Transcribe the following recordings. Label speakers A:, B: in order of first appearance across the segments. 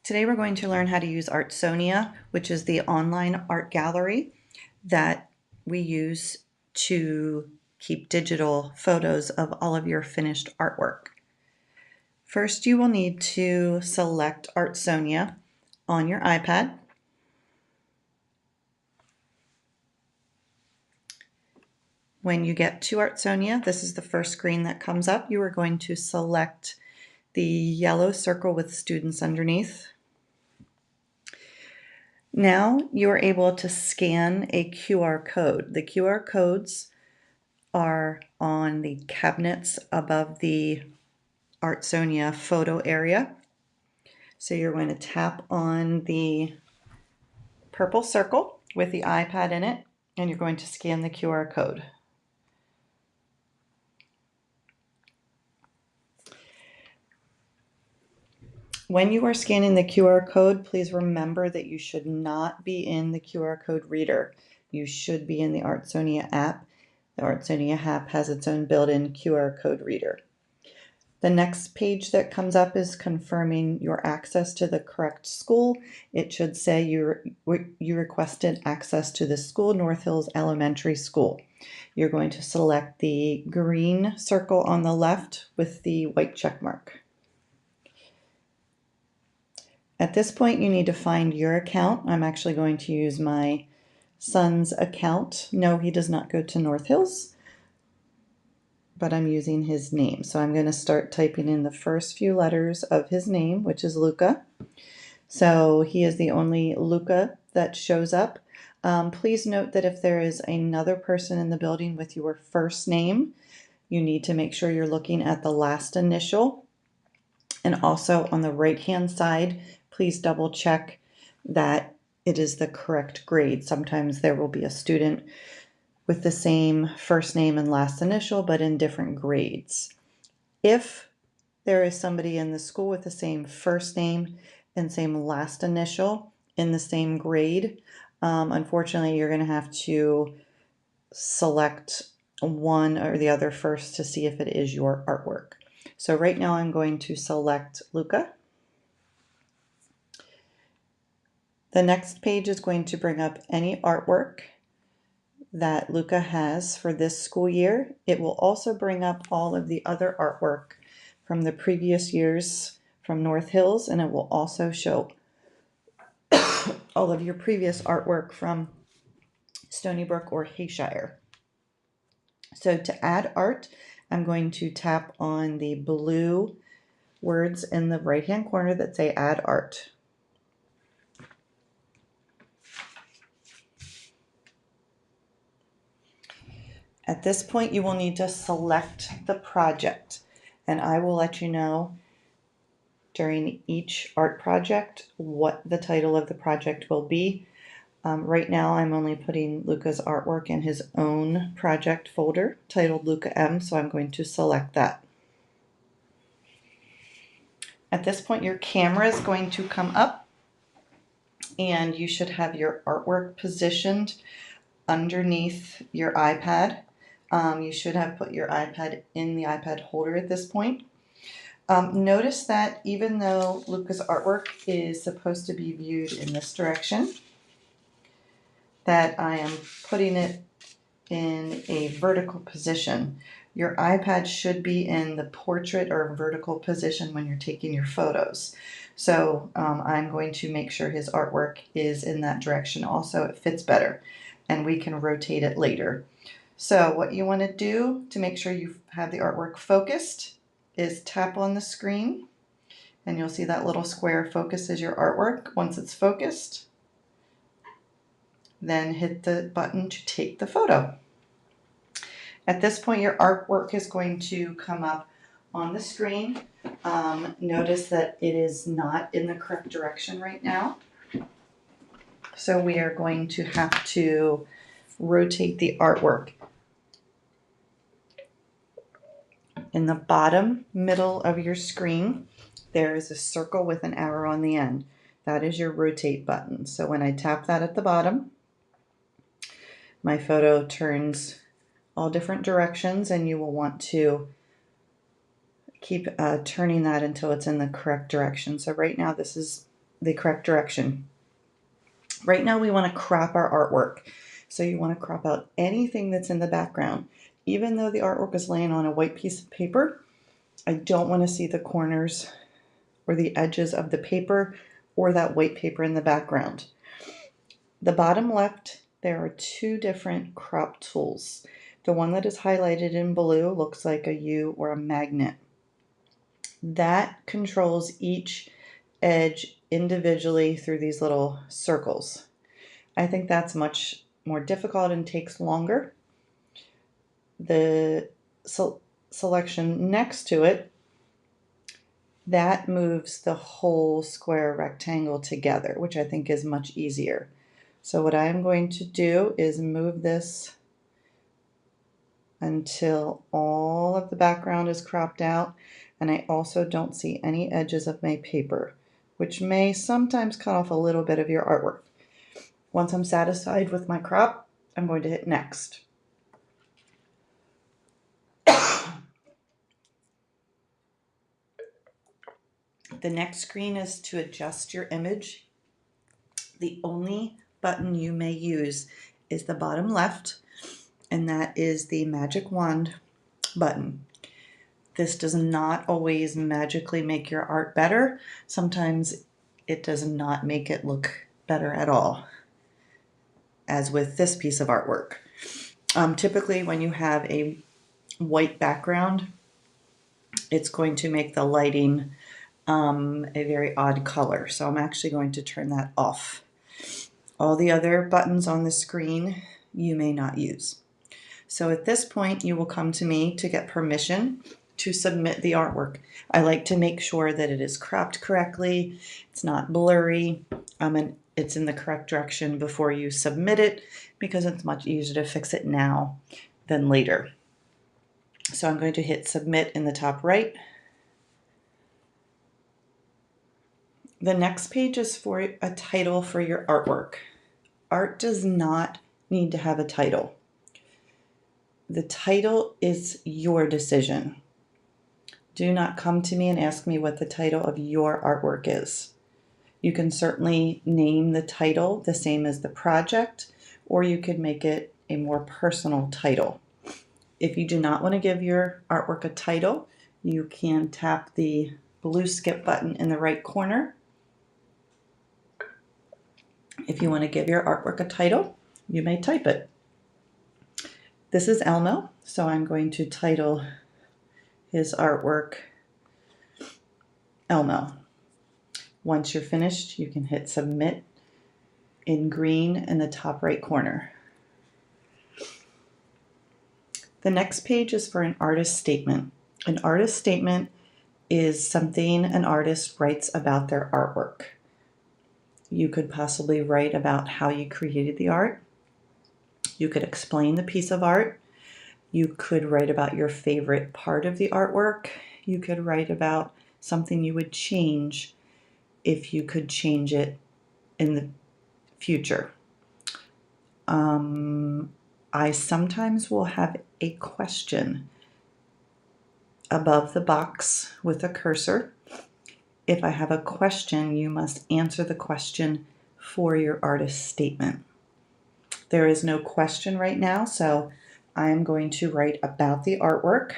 A: Today we're going to learn how to use Artsonia, which is the online art gallery that we use to keep digital photos of all of your finished artwork. First, you will need to select Artsonia on your iPad. When you get to Artsonia, this is the first screen that comes up. You are going to select the yellow circle with students underneath. Now you are able to scan a QR code. The QR codes are on the cabinets above the Artsonia photo area. So you're going to tap on the purple circle with the iPad in it, and you're going to scan the QR code. When you are scanning the QR code, please remember that you should not be in the QR code reader. You should be in the Artsonia app. The Artsonia app has its own built-in QR code reader. The next page that comes up is confirming your access to the correct school. It should say you requested access to the school, North Hills Elementary School. You're going to select the green circle on the left with the white check mark. At this point, you need to find your account. I'm actually going to use my son's account. No, he does not go to North Hills, but I'm using his name. So I'm going to start typing in the first few letters of his name, which is Luca. So he is the only Luca that shows up. Please note that if there is another person in the building with your first name, you need to make sure you're looking at the last initial. And also on the right-hand side, please double check that it is the correct grade. Sometimes there will be a student with the same first name and last initial, but in different grades. If there is somebody in the school with the same first name and same last initial in the same grade, unfortunately, you're going to have to select one or the other first to see if it is your artwork. So right now I'm going to select Luca. The next page is going to bring up any artwork that Luca has for this school year. It will also bring up all of the other artwork from the previous years from North Hills, and it will also show all of your previous artwork from Stony Brook or Hayshire. So to add art, I'm going to tap on the blue words in the right-hand corner that say Add Art. At this point, you will need to select the project, and I will let you know during each art project what the title of the project will be. Right now, I'm only putting Luca's artwork in his own project folder titled Luca M, so I'm going to select that. At this point, your camera is going to come up, and you should have your artwork positioned underneath your iPad. You should have put your iPad in the iPad holder at this point. Notice that even though Luca's artwork is supposed to be viewed in this direction, that I am putting it in a vertical position. Your iPad should be in the portrait or vertical position when you're taking your photos. So I'm going to make sure his artwork is in that direction also. It fits better, and we can rotate it later. So what you want to do to make sure you have the artwork focused is tap on the screen, and you'll see that little square focuses your artwork. Once it's focused, then hit the button to take the photo. At this point, your artwork is going to come up on the screen. Notice that it is not in the correct direction right now. So we are going to have to rotate the artwork. In the bottom middle of your screen, there is a circle with an arrow on the end. That is your rotate button. So when I tap that at the bottom, my photo turns all different directions, and you will want to keep turning that until it's in the correct direction. So right now this is the correct direction. Right now we want to crop our artwork. So you want to crop out anything that's in the background. Even though the artwork is laying on a white piece of paper, I don't want to see the corners or the edges of the paper or that white paper in the background. The bottom left, there are two different crop tools. The one that is highlighted in blue looks like a U or a magnet. That controls each edge individually through these little circles. I think that's much more difficult and takes longer. The selection next to it, that moves the whole square rectangle together, which I think is much easier. So what I'm going to do is move this until all of the background is cropped out, and I also don't see any edges of my paper, which may sometimes cut off a little bit of your artwork. Once I'm satisfied with my crop, I'm going to hit next. The next screen is to adjust your image. The only button you may use is the bottom left, and that is the magic wand button. This does not always magically make your art better. Sometimes it does not make it look better at all, as with this piece of artwork. Typically when you have a white background, it's going to make the lighting a very odd color. So I'm actually going to turn that off. All the other buttons on the screen you may not use. So at this point, you will come to me to get permission to submit the artwork. I like to make sure that it is cropped correctly, it's not blurry, and it's in the correct direction before you submit it, because it's much easier to fix it now than later. So I'm going to hit submit in the top right. The next page is for a title for your artwork. Art does not need to have a title. The title is your decision. Do not come to me and ask me what the title of your artwork is. You can certainly name the title the same as the project, or you could make it a more personal title. If you do not want to give your artwork a title, you can tap the blue skip button in the right corner. If you want to give your artwork a title, you may type it. This is Elmo, so I'm going to title his artwork Elmo. Once you're finished, you can hit submit in green in the top right corner. The next page is for an artist statement. An artist statement is something an artist writes about their artwork. You could possibly write about how you created the art. You could explain the piece of art. You could write about your favorite part of the artwork. You could write about something you would change if you could change it in the future. I sometimes will have a question above the box with a cursor. If I have a question, you must answer the question for your artist statement. There is no question right now, so I am going to write about the artwork.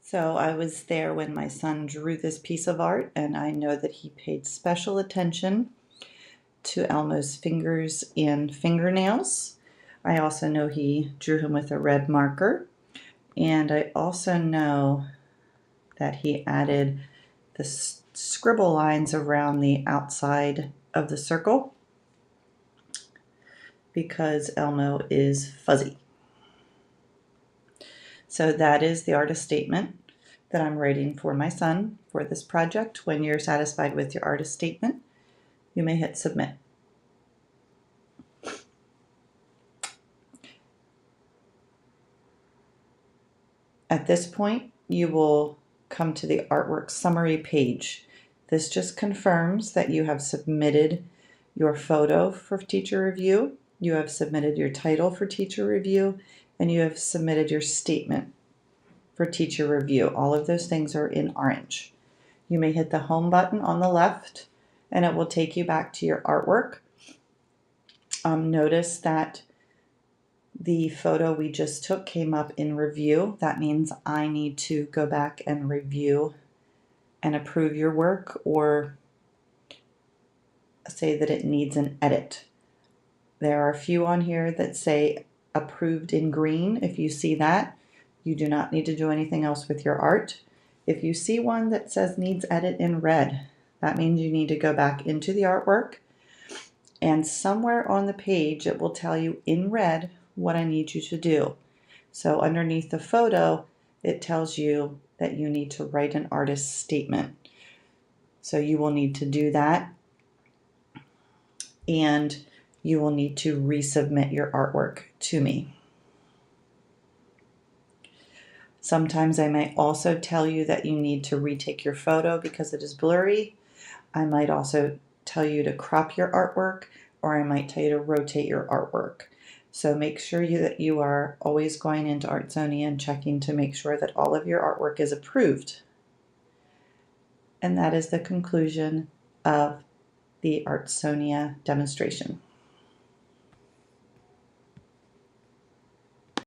A: So I was there when my son drew this piece of art, and I know that he paid special attention to Elmo's fingers and fingernails. I also know he drew him with a red marker, and I also know that he added the scribble lines around the outside of the circle. because Elmo is fuzzy. So that is the artist statement that I'm writing for my son for this project. When you're satisfied with your artist statement, you may hit submit. At this point, you will come to the artwork summary page. This just confirms that you have submitted your photo for teacher review, you have submitted your title for teacher review, and you have submitted your statement for teacher review. All of those things are in orange. You may hit the home button on the left and it will take you back to your artwork. Notice that the photo we just took came up in review. That means I need to go back and review and approve your work or say that it needs an edit. There are a few on here that say approved in green. If you see that, you do not need to do anything else with your art. If you see one that says needs edit in red, that means you need to go back into the artwork and somewhere on the page it will tell you in red what I need you to do. So underneath the photo, it tells you that you need to write an artist statement. So you will need to do that, and you will need to resubmit your artwork to me. Sometimes I might also tell you that you need to retake your photo because it is blurry. I might also tell you to crop your artwork, or I might tell you to rotate your artwork. So make sure that you are always going into Artsonia and checking to make sure that all of your artwork is approved. And that is the conclusion of the Artsonia demonstration.